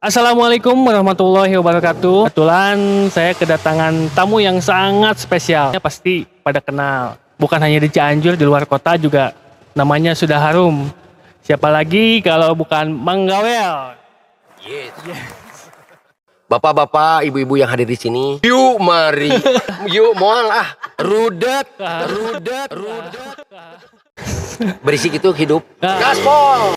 Assalamualaikum warahmatullahi wabarakatuh. Kebetulan saya kedatangan tamu yang sangat spesial. Ya, pasti pada kenal. Bukan hanya di Cianjur, di luar kota juga namanya sudah harum. Siapa lagi kalau bukan Mang Gawel? Yes. Bapak-bapak, ibu-ibu yang hadir di sini, yuk mari, yuk moal rudet. Berisik itu hidup. Gaspol.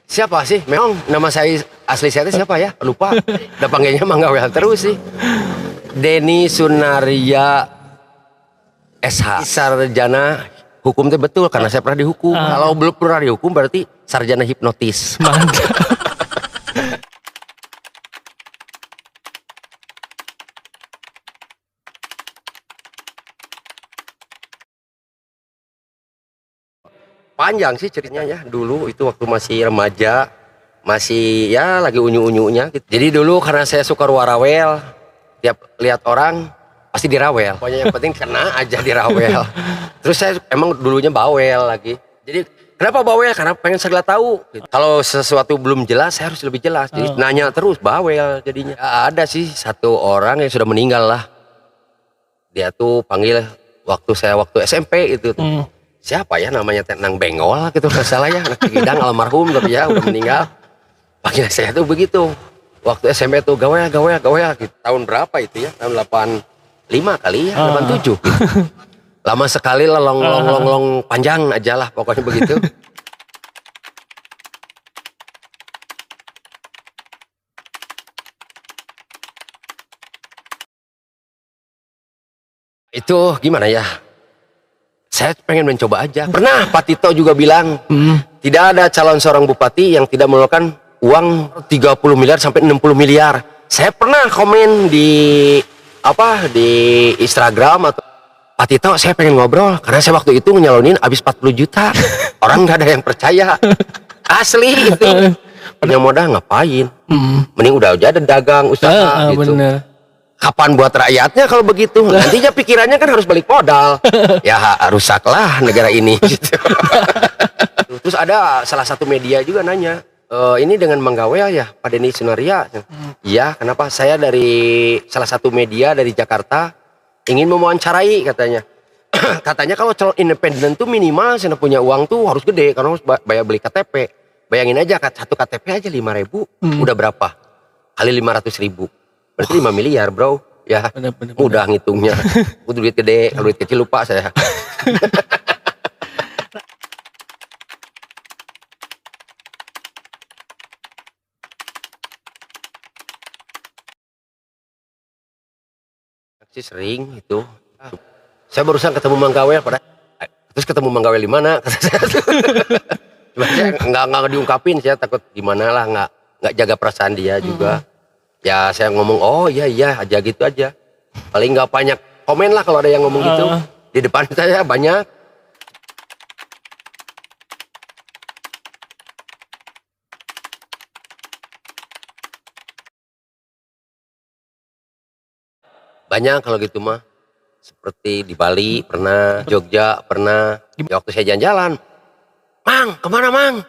Siapa sih? Memang nama saya asli saya siapa ya? Lupa. Udah panggilnya Mang Gawel terus sih. Denny Sunaria SH. Sarjana hukum itu betul karena saya pernah dihukum. Kalau belum pernah dihukum berarti sarjana hipnotis. Mantap. Panjang sih ceritanya ya. Dulu itu waktu masih remaja, masih ya lagi unyu-unyunya gitu. Jadi dulu karena saya suka warawel, tiap lihat orang pasti dirawel. Pokoknya yang penting kena aja dirawel. Terus saya emang dulunya bawel lagi. Jadi kenapa bawel? Karena pengen segala tahu. Gitu. Kalau sesuatu belum jelas, saya harus lebih jelas. Jadi nanya terus bawel jadinya. Ada sih satu orang yang sudah meninggal lah. Dia tuh panggil waktu SMP itu. Siapa ya namanya Nang Bengol gitu nggak salah ya, anak Gidang almarhum tapi ya udah meninggal. Panggil saya tuh begitu waktu SMP tuh Gawel gitu. Tahun berapa itu ya, tahun 85 kali ya, 87 gitu. Lama sekali lah, long panjang aja lah pokoknya begitu. Itu gimana ya, saya pengen mencoba aja. Pernah Pak Tito juga bilang, tidak ada calon seorang bupati yang tidak mengeluarkan uang 30 miliar sampai 60 miliar. Saya pernah komen di Instagram atau Pak Tito, saya pengen ngobrol karena saya waktu itu nyalonin habis 40 juta. Orang nggak ada yang percaya. Asli itu. Punya modal ngapain? Mending udah aja dagang usaha gitu. Bener. Kapan buat rakyatnya kalau begitu? Nantinya pikirannya kan harus balik modal. Ya rusaklah negara ini gitu. Terus ada salah satu media juga nanya, ini dengan Mang Gawel ya Pak Denny Sunaria? Iya, kenapa? Saya dari salah satu media dari Jakarta ingin mewawancarai katanya. Katanya kalau calon independen tuh minimal saya punya uang tuh harus gede karena harus bayar beli KTP. Bayangin aja satu KTP aja 5.000, udah berapa? Kali 500.000. Berarti 5 miliar bro. Ya bener. Mudah ngitungnya. Udah duit gede, kalau duit kecil lupa saya. Sih sering itu. Saya barusan ketemu Mang Gawel terus ketemu Mang Gawel di mana? Kata saya tuh. Saya nggak diungkapin, saya takut gimana lah, nggak jaga perasaan dia juga. Ya saya ngomong oh iya aja gitu aja. Paling nggak banyak komen lah kalau ada yang ngomong gitu. Di depan saya banyak. Banyak kalau gitu mah. Seperti di Bali pernah, Jogja pernah. Ya, waktu saya jalan-jalan, Mang kemana Mang?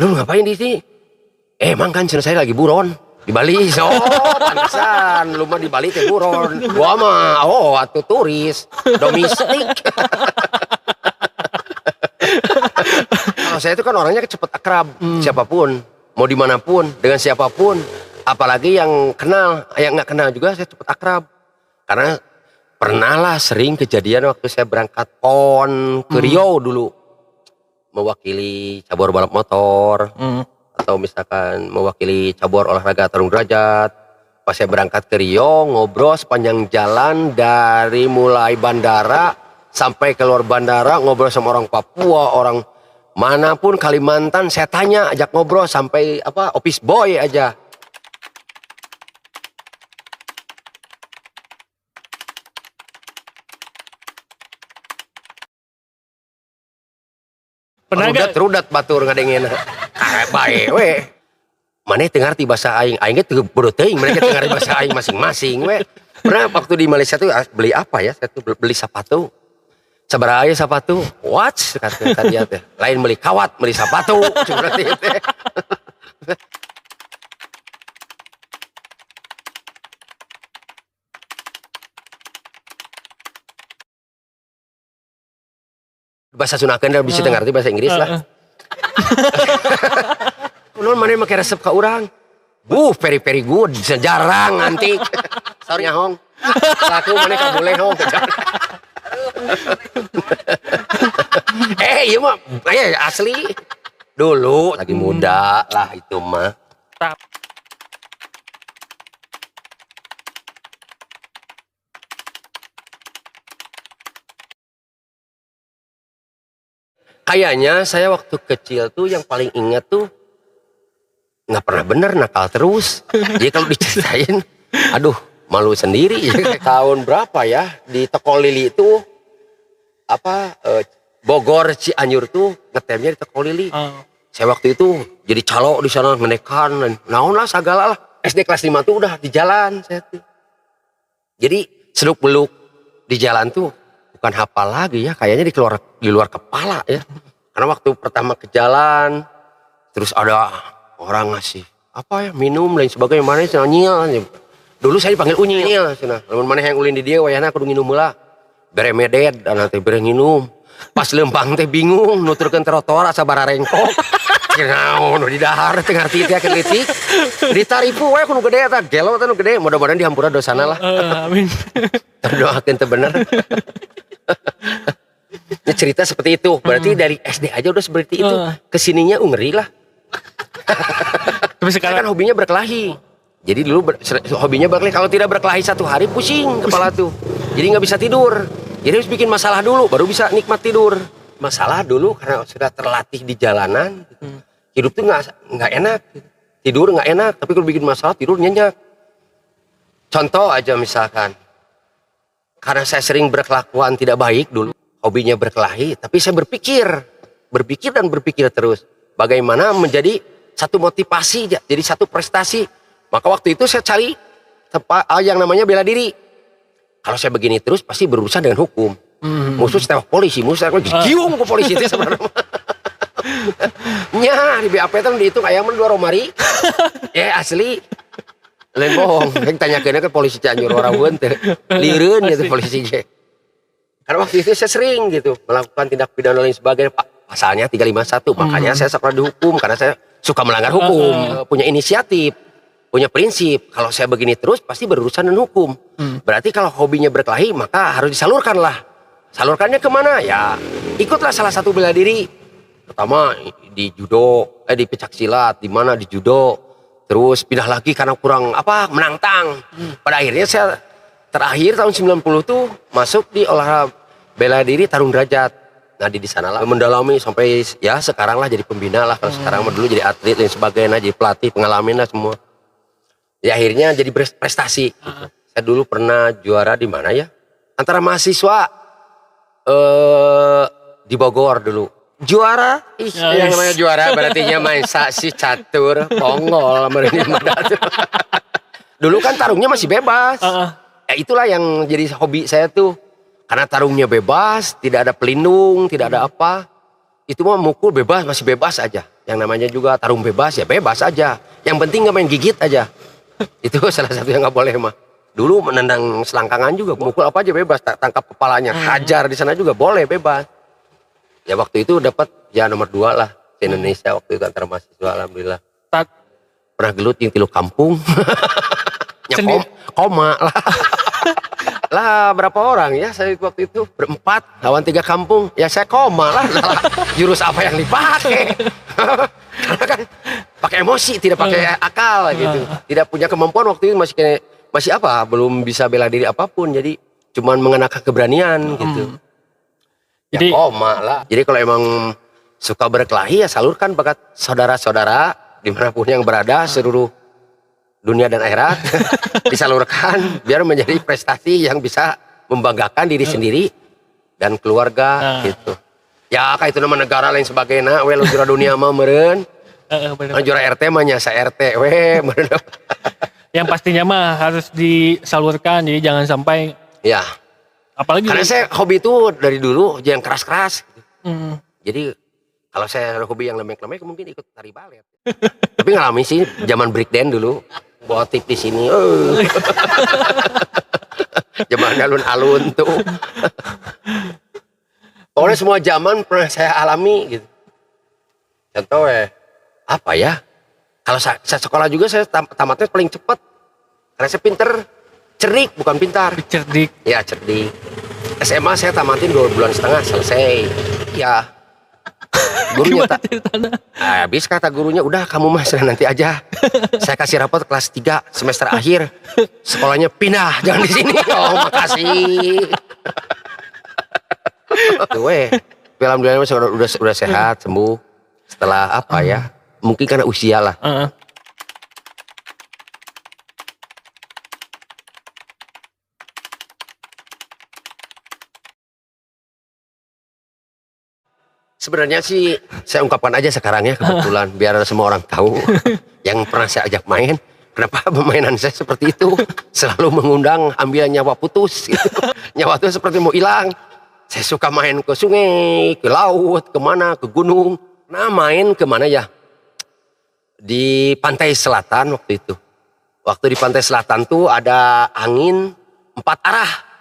Lu ngapain di sini? Mang kan saya lagi buron di Bali. Pantesan lu mah di Bali teh buron. Gua mah atuh turis domestik. Kalau saya itu kan orangnya cepet akrab, siapapun, mau dimanapun, dengan siapapun, apalagi yang kenal, yang nggak kenal juga saya cepet akrab. Karena pernah lah sering kejadian waktu saya berangkat PON ke Riau dulu, mewakili cabur balap motor. Atau misalkan mewakili cabur olahraga tarung derajat. Pas saya berangkat ke Riau, ngobrol sepanjang jalan dari mulai bandara sampai keluar bandara, ngobrol sama orang Papua, orang manapun Kalimantan, saya tanya, ajak ngobrol sampai office boy aja. Pernah gak? Rudat batur ngadengin. Bae we. Maneh teu ngarti bahasa aing. Aing ge teu bodoh teuing, mereka teu ngarti bahasa aing masing-masing we. Pernah waktu di Malaysia tuh beli apa ya? Saya tuh beli sepatu. Sabaraha aya sepatu? Watch kata tadi teh. Lain beli kawat, beli sepatu. Berarti teh. Bahasa Sunakeun da bisa teu ngarti bahasa Inggris lah. Nun maneh make resep ka urang. Very good, jarang antik. Sorry hong. Laku maneh ka boleh hong. Iya mah, asli. Dulu lagi muda lah itu mah. Kayaknya saya waktu kecil tuh yang paling ingat tuh nggak pernah bener, nakal terus. Jadi kalau diceritain, aduh malu sendiri. Tahun berapa ya di Toko Lili itu Bogor Cianjur tuh ngetemnya di Toko Lili. Saya waktu itu jadi calo di sana menekan, naon lah segala lah. SD kelas 5 tuh udah di jalan saya tuh. Jadi seluk beluk di jalan tuh bukan hafal lagi ya, kayaknya di luar kepala ya. Karena waktu pertama ke jalan, terus ada orang ngasih minum lain sebagainya, mana sih nyil. Dulu saya dipanggil unyil, lamun mana yang ulin di dia, wayahna kudu nginum heula. Bere meded, dan nanti bere nginum. Pas lempang teh bingung, nuturkeun trotoar asa bararengkok. Naon di dahar teh ngarti teh keleutik. Ditaripu we kudu gede eta, gelo teh nu gede, mudah-mudahan dihampura dosana lah. Amin. Doakeun teh bener. Ini cerita seperti itu, berarti dari SD aja udah seperti itu. Kesininya ngeri lah. Tapi sekarang kan hobinya berkelahi. Jadi dulu hobinya berkelahi. Kalau tidak berkelahi satu hari pusing kepala tuh. Jadi nggak bisa tidur. Jadi harus bikin masalah dulu, baru bisa nikmat tidur. Masalah dulu karena sudah terlatih di jalanan. Hidup tuh nggak enak. Tidur nggak enak. Tapi kalau bikin masalah tidur nyenyak. Contoh aja misalkan, karena saya sering berkelakuan tidak baik dulu, hobinya berkelahi, tapi saya berpikir dan berpikir terus. Bagaimana menjadi satu motivasi, jadi satu prestasi. Maka waktu itu saya cari yang namanya bela diri. Kalau saya begini terus pasti berurusan dengan hukum. Musuh setewak polisi, musuh setewak giung ke polisi itu sebenarnya. Nya di BAP itu dihitung ayaman 2 romari. Asli. Lain bohong. Yang tanyakeun ke polisi Cianjur Waraweun teh. Lireun gitu polisi ge. Karena waktu itu saya sering gitu melakukan tindak pidana lain sebagainya. Pasalnya 351. Makanya saya sekolah dihukum karena saya suka melanggar hukum, punya inisiatif, punya prinsip. Kalau saya begini terus pasti berurusan dengan hukum. Berarti kalau hobinya berkelahi maka harus disalurkan lah. Salurkannya kemana? Ya ikutlah salah satu bela diri. Pertama di judo, di pencak silat, di mana di judo. Terus pindah lagi karena kurang menantang. Pada akhirnya saya terakhir tahun 90 tuh masuk di olahraga bela diri tarung derajat. Nah di sana lah mendalami sampai ya sekarang lah jadi pembina lah. Kalau sekarang dulu jadi atlet dan sebagainya, jadi pelatih, pengalaman lah semua. Ya akhirnya jadi prestasi. Gitu. Saya dulu pernah juara di mana ya? Antara mahasiswa di Bogor dulu. Juara, yang namanya juara berarti main si catur, pongol, dulu kan tarungnya masih bebas. Ya itulah yang jadi hobi saya tuh. Karena tarungnya bebas, tidak ada pelindung, tidak ada apa. Itu mah mukul bebas, masih bebas aja. Yang namanya juga tarung bebas, ya bebas aja. Yang penting gak main gigit aja. Itu salah satu yang gak boleh mah. Dulu menendang selangkangan juga, mukul apa aja bebas. Tangkap kepalanya, hajar di sana juga boleh, bebas. Ya waktu itu dapat ya nomor 2 lah. Di Indonesia waktu itu antara mahasiswa, alhamdulillah. Pernah gelut yang 3 kampung. Ya koma lah. Lah berapa orang ya saya waktu itu berempat lawan 3 kampung ya saya koma lah. Jurus apa yang dipakai? Karena kan pakai emosi tidak pakai akal gitu, tidak punya kemampuan waktu itu masih belum bisa bela diri apapun, jadi cuman mengenakan keberanian gitu. Jadi ya koma lah. Jadi kalau emang suka berkelahi ya salurkan bakat saudara-saudara dimanapun yang berada seluruh dunia dan akhirat disalurkan biar menjadi prestasi yang bisa membanggakan diri sendiri dan keluarga gitu. Ya kayak itu nama negara lain sebagainya. We lo juara dunia mah meureun. Bener. Juara RT mah nya sa RT we meureun. Yang pastinya mah harus disalurkan, jadi jangan sampai Ya. apalagi Karena saya hobi itu dari dulu yang keras-keras. Hmm. Jadi kalau saya hobi yang lemek-lemek mungkin ikut tari balet. Tapi ngalami sih zaman break dance dulu. Bawa tip di sini. Zaman alun-alun tuh. Pokoknya semua zaman pernah saya alami gitu. Contoh apa ya? Kalau saya sekolah juga saya tamatnya paling cepat. Karena saya pinter, cerdik bukan pintar. cerdik. Ya cerdik. SMA saya tamatin 2,5 bulan selesai. Ya. Gurunya tak. Habis kata gurunya, udah kamu mah nanti aja. Saya kasih rapot kelas 3 semester akhir. Sekolahnya pindah, jangan di sini. Oh makasih. Tuh alhamdulillah udah sehat, sembuh. Setelah apa ya? Mungkin karena usia lah. Sebenarnya sih saya ungkapkan aja sekarang ya kebetulan biar semua orang tahu yang pernah saya ajak main. Kenapa permainan saya seperti itu? Selalu mengundang ambil nyawa putus. Gitu. Nyawa itu seperti mau hilang. Saya suka main ke sungai, ke laut, kemana, ke gunung. Nah main kemana ya? Di pantai selatan waktu itu. Waktu di pantai selatan tuh ada angin 4 arah.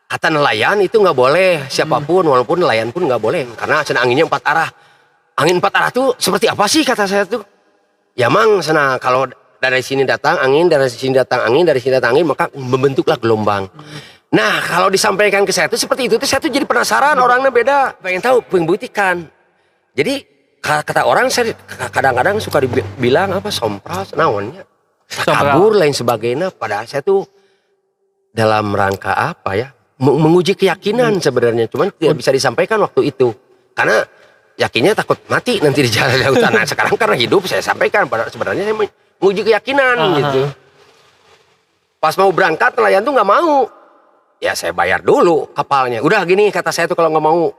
Kata nelayan itu nggak boleh siapapun, walaupun nelayan pun nggak boleh. Karena sana anginnya 4 arah. Angin 4 arah tuh seperti apa sih kata saya tuh? Ya mang sana kalau dari sini datang angin, dari sini datang angin, dari sini datang angin, maka membentuklah gelombang. Nah kalau disampaikan ke saya tuh seperti itu, tuh saya tuh jadi penasaran orangnya beda. Pengen tahu, pengen buktikan. Jadi kata orang saya kadang-kadang suka dibilang apa sompras, naonnya, kabur lain sebagainya. Padahal saya tuh dalam rangka apa ya? Menguji keyakinan sebenarnya, cuman tidak bisa disampaikan waktu itu. Karena yakinnya takut mati nanti di jalan lautan. Nah sekarang karena hidup saya sampaikan, padahal sebenarnya saya menguji keyakinan gitu. Pas mau berangkat nelayan tuh nggak mau. Ya saya bayar dulu kapalnya. Udah gini kata saya tuh kalau nggak mau.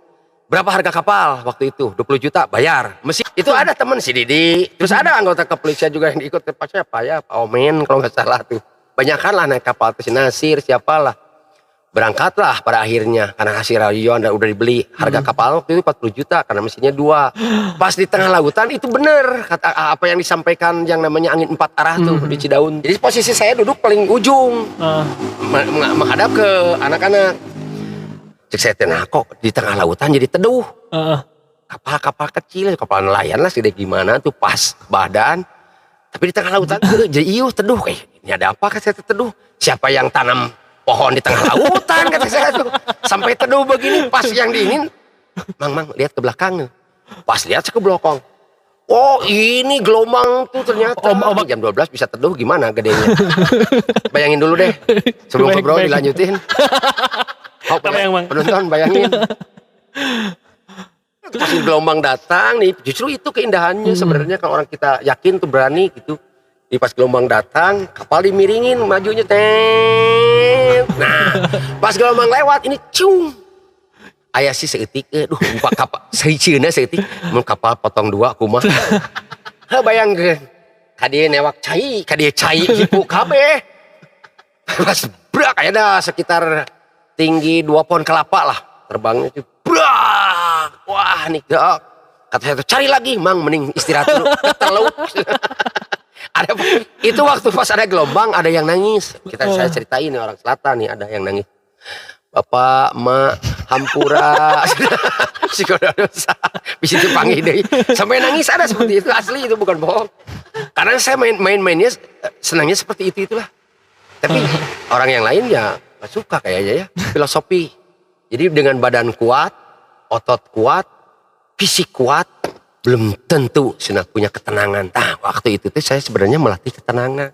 Berapa harga kapal waktu itu? 20 juta bayar. Mesin itu ada teman si Didi. Terus ada anggota kepolisian juga yang ikut. Siapa ya? Pak Omen kalau nggak salah tuh. Banyakan lah naik kapal. Si Nasir siapalah. Berangkatlah pada akhirnya. Karena hasil radio udah dibeli. Harga kapal waktu itu 40 juta. Karena mesinnya 2. Pas di tengah lautan itu bener. Kata apa yang disampaikan yang namanya angin 4 arah tuh di Cidaun. Jadi posisi saya duduk paling ujung. Menghadap ke anak-anak. Cek saya tenang kok di tengah lautan jadi teduh. Kapal-kapal kecil, kapal nelayan lah segede gimana tuh pas badan. Tapi di tengah lautan jadi teduh. Ini ada apa kata saya teduh? Siapa yang tanam pohon di tengah lautan kata saya tuh. Sampai teduh begini pas yang dingin. Mang lihat ke belakang. Pas lihat saya ke belakang. Oh ini gelombang tuh ternyata. Jam 12 bisa teduh gimana gedenya. Bayangin dulu deh. Sebelum ngobrol dilanjutin. Penonton bayangin. Pas gelombang datang nih, justru itu keindahannya sebenarnya kalau orang kita yakin tuh berani gitu. Di pas gelombang datang, kapal dimiringin majunya Nah, pas gelombang lewat ini cung. Aya sih seetik, buka kapal, seicieuna seetik, mun kapal potong 2 kumaha. Bayangkeun. Kadieu newak cai, kadieu cai hipu kabeh. Pas brak aya dah sekitar tinggi 2 pohon kelapa lah terbangnya itu. Brak. Wah, nih kata saya tuh cari lagi, Mang, mending istirahat dulu. Ketelaut. Ada itu waktu pas ada gelombang ada yang nangis. Saya ceritain nih orang selatan nih ada yang nangis. Bapak, Mak, Hampura, psikodosa, bisa dipanggil deh. Sampai nangis ada seperti itu asli itu bukan bohong. Karena saya main-mainnya senangnya seperti itulah. Tapi orang yang lain ya nggak suka kayaknya ya filosofi. Jadi dengan badan kuat, otot kuat, fisik kuat, belum tentu sudah punya ketenangan. Nah waktu itu tuh saya sebenarnya melatih ketenangan.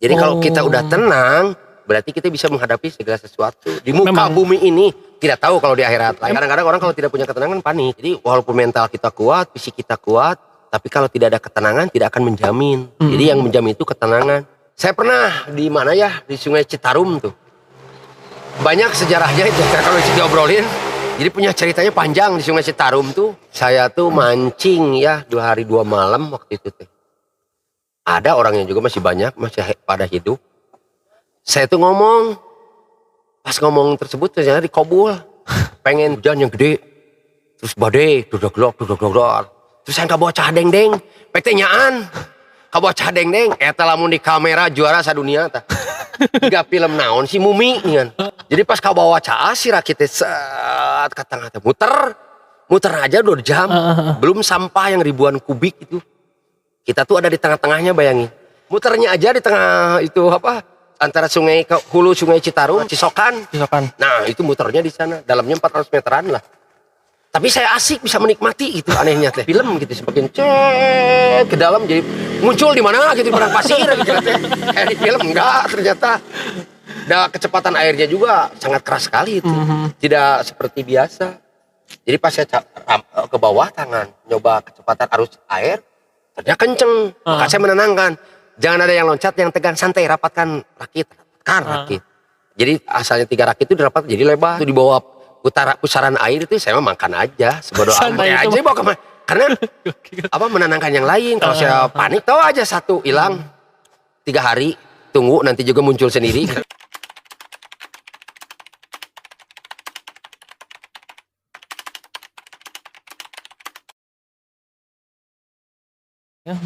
Jadi kalau kita udah tenang, berarti kita bisa menghadapi segala sesuatu. Di muka bumi ini, tidak tahu kalau di akhirat. Kadang-kadang orang kalau tidak punya ketenangan panik. Jadi walaupun mental kita kuat, fisik kita kuat, tapi kalau tidak ada ketenangan tidak akan menjamin. Jadi yang menjamin itu ketenangan. Saya pernah di mana ya, di Sungai Citarum tuh. Banyak sejarahnya itu kalau diobrolin. Jadi punya ceritanya panjang di Sungai Citarum tuh. Saya tuh mancing ya 2 hari 2 malam waktu itu teh. Ada orangnya juga masih banyak, masih pada hidup. Saya tuh ngomong, pas ngomong tersebut ternyata dikobul. Pengen hujan yang gede. Terus badai, duduk. Terus saya bawa cah deng-deng. PT nyaan. Kabawa cah deng-deng. Eta lamun di kamera juara sadunia. Tiga film naon si Mumi. Kan. Jadi pas kabawa cah si rakitnya set ke tengah. Muter aja 2 jam. Belum sampah yang ribuan kubik itu. Kita tuh ada di tengah-tengahnya bayangin. Muternya aja di tengah itu apa? Antara sungai hulu Sungai Citarum, Cisokan. Nah itu muternya di sana. Dalamnya 400 meteran lah. Tapi saya asik bisa menikmati gitu anehnya teh. Film gitu semakin cek ke dalam jadi muncul di mana gitu di padang pasir gitu teh. Kayak di film enggak ternyata. Dan kecepatan airnya juga sangat keras sekali itu. Tidak seperti biasa. Jadi pas saya ke bawah tangan nyoba kecepatan arus air ternyata kenceng. Maka saya menenangkan. Jangan ada yang loncat, yang tegang santai, rapatkan rakit. Jadi asalnya 3 rakit itu dirapat jadi lebar. Itu di bawah pusaran air itu saya mah makan aja sebodoh amat aja bawa kemana karena apa menenangkan yang lain. Kalau saya panik tahu aja satu hilang 3 hari tunggu nanti juga muncul sendiri.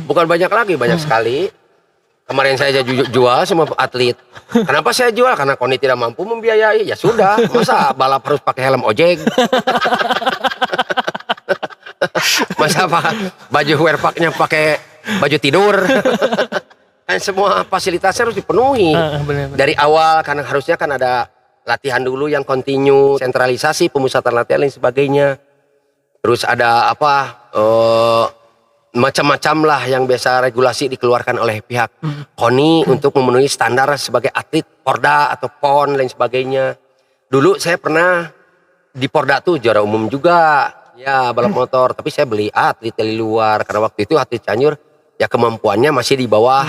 Bukan banyak lagi, banyak sekali. Kemarin saya jual sama atlet. Kenapa saya jual? Karena Koni tidak mampu membiayai. Ya sudah, masa balap harus pakai helm ojek? Masa baju wearpacknya pakai baju tidur? Kan semua fasilitasnya harus dipenuhi. Dari awal, karena harusnya kan ada latihan dulu yang kontinu, sentralisasi, pemusatan latihan dan sebagainya. Terus ada apa? Macam-macam lah yang biasa regulasi dikeluarkan oleh pihak KONI untuk memenuhi standar sebagai atlet Porda atau PON lain sebagainya. Dulu saya pernah di Porda tuh juara umum juga, ya balap motor. Tapi saya beli atlet dari luar karena waktu itu atlet Cianjur ya kemampuannya masih di bawah,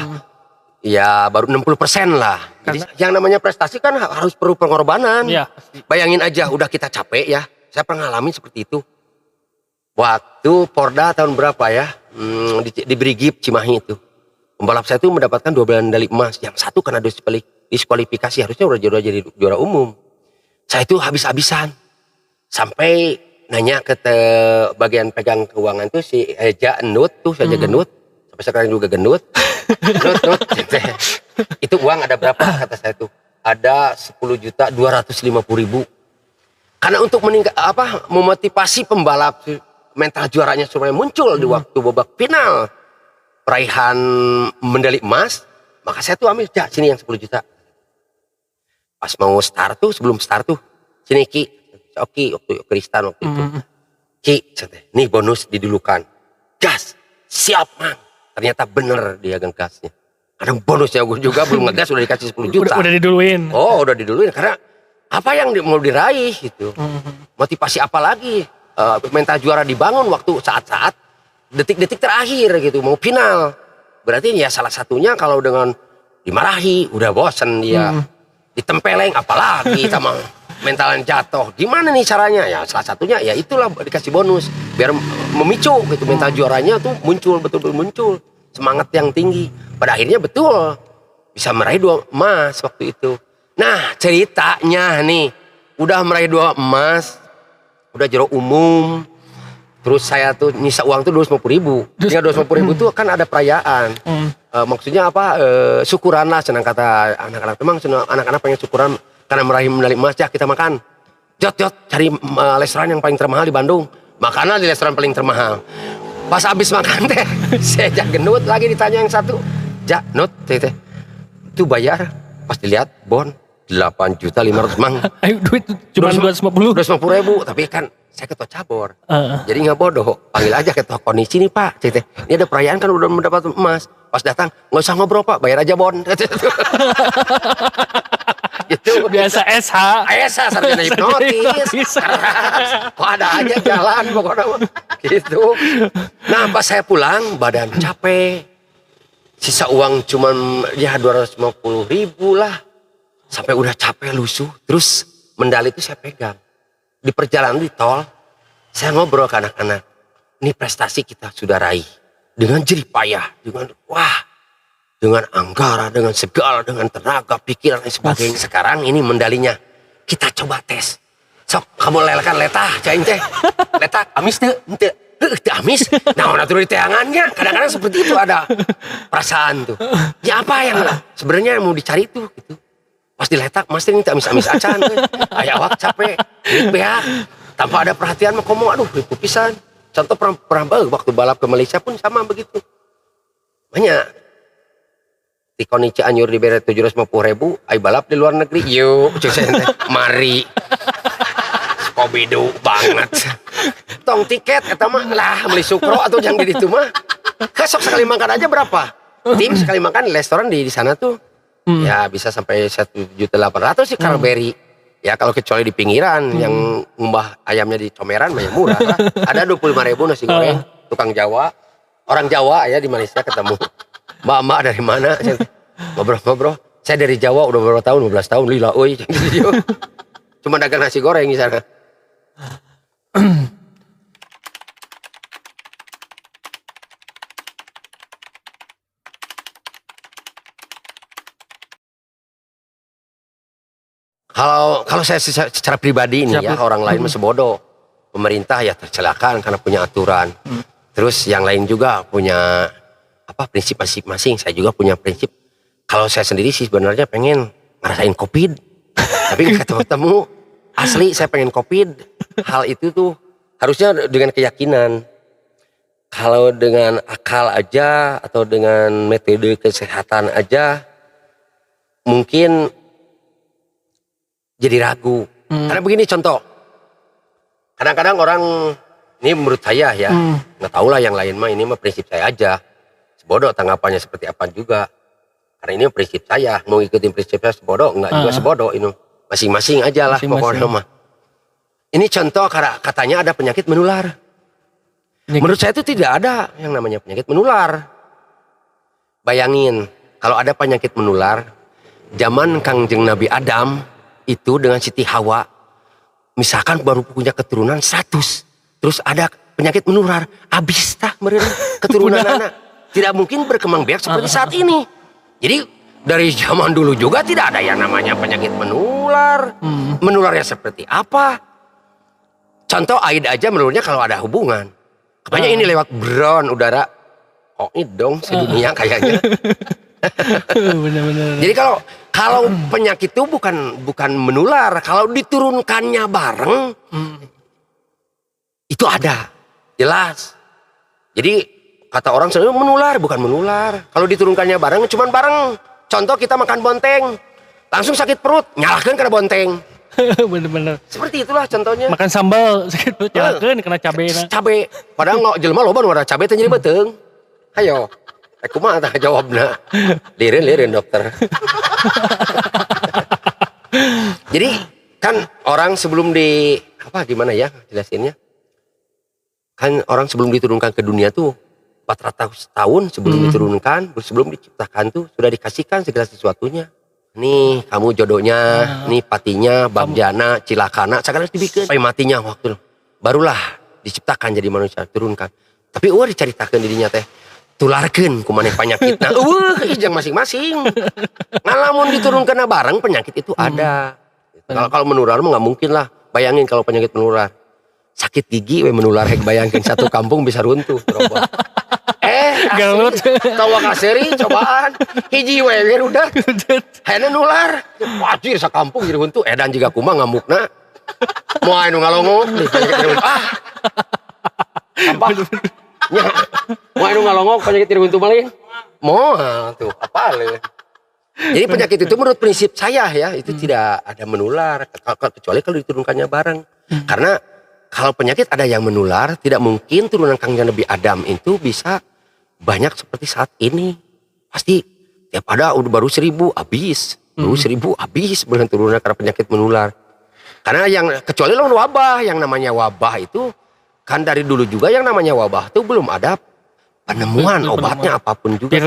ya baru 60% lah. Jadi yang namanya prestasi kan harus perlu pengorbanan. Ya. Bayangin aja udah kita capek ya, saya pernah ngalamin seperti itu. Waktu Porda tahun berapa ya? Di Brigip Cimahi itu. Pembalap saya itu mendapatkan 2 medali emas. Yang satu karena diskualifikasi harusnya udah jadi juara umum. Saya itu habis-habisan. Sampai nanya ke bagian pegang keuangan tuh si Eja Endut tuh, si Eja Gendut. Sampai sekarang juga gendut. Nut. Itu uang ada berapa kata saya tuh? Ada 10.250.000. Karena untuk memotivasi pembalap mental juaranya supaya muncul di waktu babak final peraihan medali emas, maka saya tuh ambil sini yang 10 juta. Pas mau start tuh, sebelum start tuh, sini Ki, Oki waktu Kristan waktu itu, Ki, nih bonus didulukan, gas, siap man. Ternyata bener dia gasnya. Kadang bonusnya gue juga belum ngegas udah dikasih 10 juta. Udah diduluin. Oh udah diduluin karena apa yang mau diraih gitu, motivasi apa lagi? Mental juara dibangun waktu saat-saat detik-detik terakhir gitu mau final. Berarti ya salah satunya kalau dengan dimarahi udah bosen dia, ditempeleng apalagi sama mentalnya jatuh. Gimana nih caranya? Ya salah satunya ya itulah dikasih bonus biar memicu gitu mental juaranya tuh muncul, betul-betul muncul semangat yang tinggi. Pada akhirnya betul bisa meraih 2 emas waktu itu. Nah ceritanya nih udah meraih 2 emas. Udah juara umum, terus saya tuh nyisa uang tuh 250.000. Ya 250.000 tuh kan ada perayaan. Maksudnya apa? Syukuran lah, senang kata anak-anak. Memang anak-anak pengen syukuran karena meraih medali emas ya kita makan. Jot cari restoran yang paling termahal di Bandung. Makanlah di restoran paling termahal. Pas habis makan teh, saya gendut lagi ditanya yang satu, Nut teh itu bayar. Pas dilihat bon 8.500.000 mang. Ayo duit cuma 250.000. Tapi kan saya ketua cabur. Jadi nggak bodoh. Panggil aja ketua kondisi nih Pak. Ini ada perayaan kan udah mendapat emas. Pas datang nggak usah ngobrol Pak, bayar aja bon. Gitu. Biasa SH. Sarjana hipnotis. Kok ada aja jalan pokoknya. Gitu. Nah pas saya pulang badan capek. Sisa uang cuman ya 250.000 lah. Sampai udah capek lusuh, terus medali itu saya pegang. di perjalanan di tol, saya ngobrol ke anak-anak. Ini prestasi kita sudah raih. Dengan jerih payah. Dengan anggaran, dengan segala, dengan tenaga, pikiran, dan sebagainya. Sekarang ini mendalinya. Kita coba tes. Sok, kamu lelekan letah, cain teh. Letah, amis teh. Teh amis. Nah, turun di teangannya. Kadang-kadang seperti itu ada perasaan tuh. Ya apa yang sebenarnya mau dicari tuh gitu. Pas diletak, mas ini amis-amis acan. Ayah awak capek. Pihak. Tanpa ada perhatian mah komo, aduh ribu pisan. Contoh pernah waktu balap ke Malaysia pun sama begitu. Banyak. Di Koni Cianjur di beret 750.000, ay balap di luar negeri. Yuk, mari. Skobidu banget. Tong tiket, kata mah lah beli sukro atau jangan di itu mah. Kesok sekali makan aja berapa? Tim sekali makan di restoran di sana tuh. Ya bisa sampai 1.800.000 sih Carberry. Ya kalau kecuali di pinggiran yang ngubah ayamnya di comeran banyak murah lah. Ada 25.000 nasi goreng, tukang Jawa. Orang Jawa ya di Malaysia ketemu. Mbak dari mana? Ngobrol. Saya dari Jawa udah berapa tahun? 15 tahun. Lila, oi. Cuma dagang nasi goreng di sana. Kalau saya secara pribadi ini ya, orang lain masih bodoh. Pemerintah ya tercelakaan karena punya aturan. Terus yang lain juga punya prinsip masing-masing. Saya juga punya prinsip. Kalau saya sendiri sih sebenarnya pengen ngerasain COVID. Tapi nggak ketemu. Asli saya pengen COVID. Hal itu tuh harusnya dengan keyakinan. Kalau dengan akal aja atau dengan metode kesehatan aja mungkin jadi ragu. Karena begini contoh. Kadang-kadang orang, ini menurut saya ya, nggak tahu lah yang lain mah, ini mah prinsip saya aja. Sebodoh tanggapannya seperti apa juga. Karena ini prinsip saya, mau ikutin prinsip saya sebodoh, enggak juga sebodoh ini. Masing-masing aja lah pokoknya mah. Ini contoh katanya ada penyakit menular. Menurut saya itu tidak ada yang namanya penyakit menular. Bayangin, kalau ada penyakit menular, zaman Kangjeng Nabi Adam, itu dengan Siti Hawa, misalkan baru punya keturunan 100, terus ada penyakit menular, habis tah mereka keturunan anak. Tidak mungkin berkembang biak seperti saat ini. Jadi dari zaman dulu juga tidak ada yang namanya penyakit menular. Menularnya seperti apa? Contoh AIDS aja menurutnya kalau ada hubungan. Kebanyakan ini lewat brown udara. Oh ini dong sedunia kayaknya. Bener-bener. Jadi kalau penyakit itu bukan menular, kalau diturunkannya bareng itu ada, jelas. Jadi kata orang selalu menular, bukan menular. Kalau diturunkannya bareng, cuman bareng. Contoh kita makan bonteng, langsung sakit perut, nyalahkan kena bonteng. Bener-bener. Seperti itulah contohnya. Makan sambal sakit perut nyalakeun kena cabe. Cabe, padahal nggak jelema loba nu ada cabe teh jadi beteng. Ayo. Kumaha tah jawabna. Lirin dokter. Jadi kan orang sebelum gimana ya jelasinnya? Kan orang sebelum diturunkan ke dunia tuh 400 tahun sebelum diturunkan, sebelum diciptakan tuh sudah dikasihkan segala sesuatunya. Nih kamu jodohnya, nih patinya, babjana, cilakana, sekarang dibikin. Sampai matinya waktu barulah diciptakan jadi manusia turunkan. Tapi diceritakan dirinya teh. Tularkeun ku maneh penyakitna. Ijang masing-masing. Ngalamun diturunkeun bareng penyakit itu ada. Kalau menular mah nggak mungkin lah. Bayangin kalau penyakit menular. Sakit gigi menular bayangin satu kampung bisa runtuh. Galut. Tawa kaseri cobaan. Hiji we udah. Hayana nular. Wajir sakampung jadi runtuh. Dan juga kumaha ngamukna. Moal anu ngalongok. Sampah. Mau anu ngalongok penyakit tidak untuk maling. Tuh apa le. Jadi penyakit itu menurut prinsip saya ya itu tidak ada menular kecuali kalau diturunkannya bareng. Karena kalau penyakit ada yang menular tidak mungkin turunan Kangjeng Nabi Adam itu bisa banyak seperti saat ini. Pasti tiap ada udah baru 1.000 habis, baru 1.000 habis benar turunan karena penyakit menular. Karena yang kecuali lawan wabah, yang namanya wabah itu kan dari dulu juga yang namanya wabah itu belum ada penemuan obatnya apapun juga.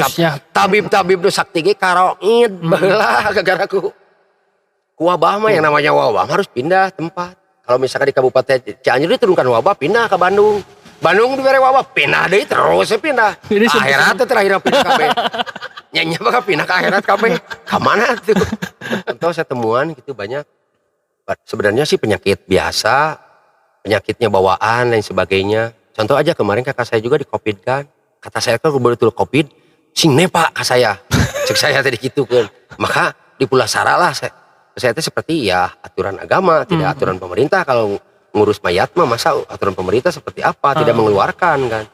Tabib-tabib nu sakti ge karoid baheula gara-gara ku wabah mah yang namanya wabah harus pindah tempat. Kalau misalkan di Kabupaten Cianjur diturunkan wabah, pindah ke Bandung. Bandung diberi wabah, pindah deh terus pindah. Jadi Akhirat teh terakhir pindah KB. Nyanyi bakal pindah ke akhirat KB. Kemana tuh? Contoh saya temuan gitu banyak. Sebenarnya sih penyakit biasa, penyakitnya bawaan dan sebagainya. Contoh aja kemarin kakak saya juga di COVID kan. Kata saya kan betul COVID, sing pak kata saya. Cek saya tadi gitu kan. Maka di Pulau Sara lah saya itu seperti ya aturan agama, tidak aturan pemerintah. Kalau ngurus mayat mah masa aturan pemerintah seperti apa, tidak mengeluarkan kan.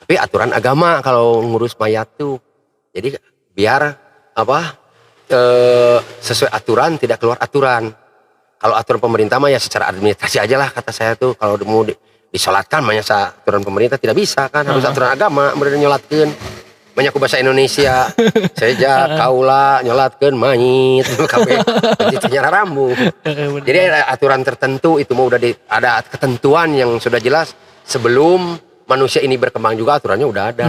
Tapi aturan agama kalau ngurus mayat tuh. Jadi biar apa sesuai aturan, tidak keluar aturan. Kalau aturan pemerintah mah ya secara administrasi aja lah kata saya tuh. Kalau mau disolatkan mah aturan pemerintah tidak bisa kan, harus aturan agama bener nyolatkeun. Banyak bahasa Indonesia. Seja kaula nyolatkeun mayit kabeh itu nyara rambu. Jadi ada aturan tertentu itu mau udah ada ketentuan yang sudah jelas sebelum manusia ini berkembang juga aturannya udah ada.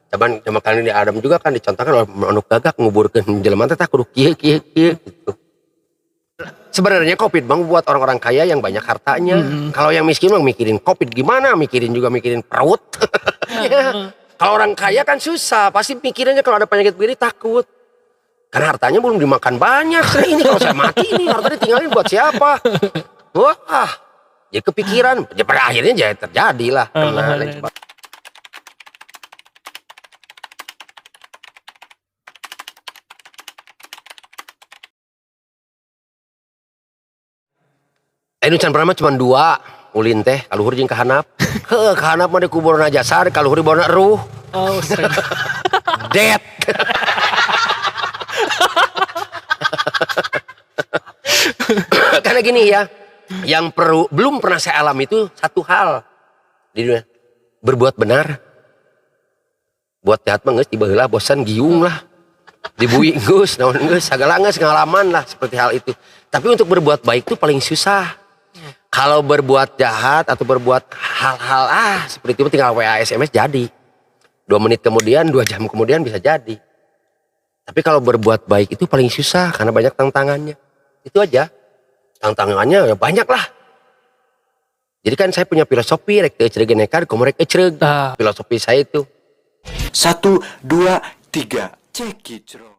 Cuman kali ini Adam juga kan dicontohkan oleh manuk gagak nguburkeun jelema teh kudu kieu gitu. Sebenarnya COVID bang buat orang-orang kaya yang banyak hartanya. Kalau yang miskin mah mikirin COVID gimana, mikirin perut. Ya. Kalau orang kaya kan susah, pasti mikirannya kalau ada penyakit begini takut. Karena hartanya belum dimakan banyak. Ini kalau saya mati ini harta ditinggalin buat siapa? Wah, jadi kepikiran. Ya, pada akhirnya jadi terjadi lah. Ini can pernah cuma 2 ulin teh kaluhur jeung kahanap. Heuh kahanap mah dikuburna jasad, kaluhur dibawna ruh. Oh, Dead. Karena gini ya, yang belum pernah saya alami itu satu hal di dunia. Berbuat benar. Buat jahat mah geus dibaheula bosan giung lah. Dibui geus, naon geus, sagala geus ngalaman lah seperti hal itu. Tapi untuk berbuat baik itu paling susah. Kalau berbuat jahat atau berbuat hal-hal seperti itu tinggal WA SMS jadi. 2 menit kemudian, 2 jam kemudian bisa jadi. Tapi kalau berbuat baik itu paling susah karena banyak tantangannya. Itu aja. Tantangannya ya banyak lah. Jadi kan saya punya filosofi rek teu ecreug nekat komo rek ecreug. Filosofi saya itu 1, 2, 3 cekicro.